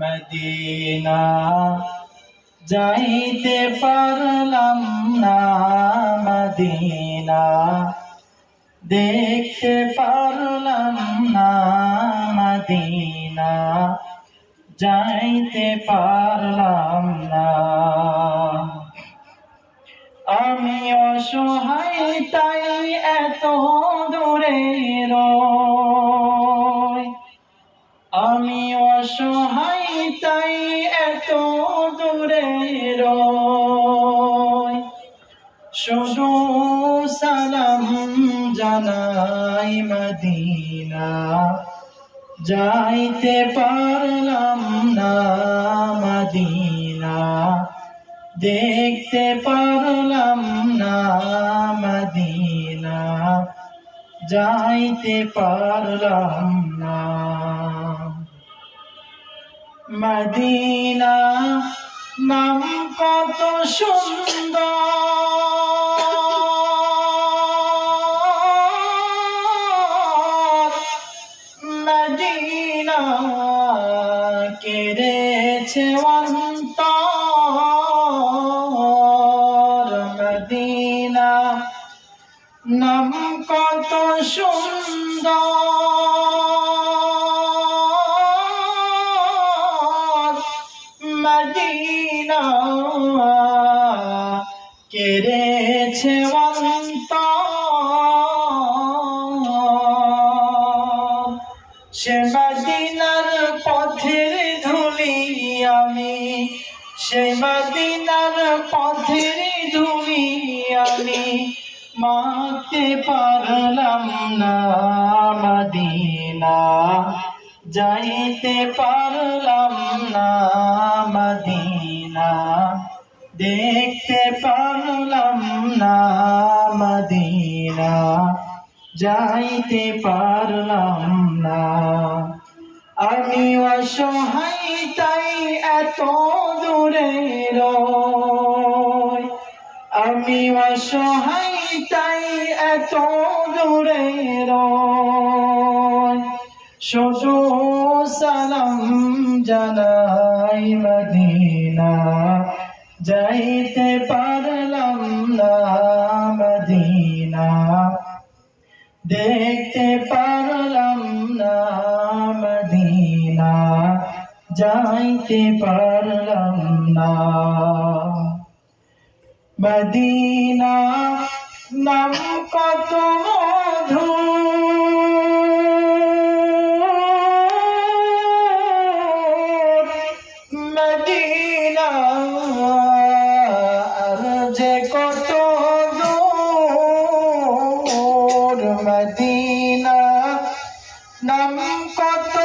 Medina যাইতে পারলাম না, মদিনা দেখতে পারলাম না, মদিনা যাইতে পারলাম না। আমি অসহায় তাই এত দূরে রই, আমি অসহায় তাই এত দূরে রই। শুধু সালাম জানাই মদিনা যাইতে পারলাম না, মদিনা দেখতে পারলাম না, মদিনা যাইতে পারলাম না। মদিনা নাম কত সুন্দর, মদিনা কেড়েছে অন্তর। মদিনা নাম কত সুন্দর, মদিনা কেড়েছে অন্তর। সে মদিনার পথের ধুলি আমি, সে মদিনার পথের ধুলি আমি মাখতে পারলাম না, মদিনা যাইতে পারলাম না, মদিনা দেখতে পারলাম না, মদিনা যাইতে পারলাম না। আমি অসহায় তাই এত দূরে রই, আমি অসহায় তাই এত দূরে রই। শুধু সালাম জানাই মদিনা যাইতে পারলাম না, মদিনা দেখতে পারলাম না, মদিনা যাইতে পারলাম না। মদিনা নাম কত মধুর, মদিনা আর যে কত দূর। মদিনা নাম কত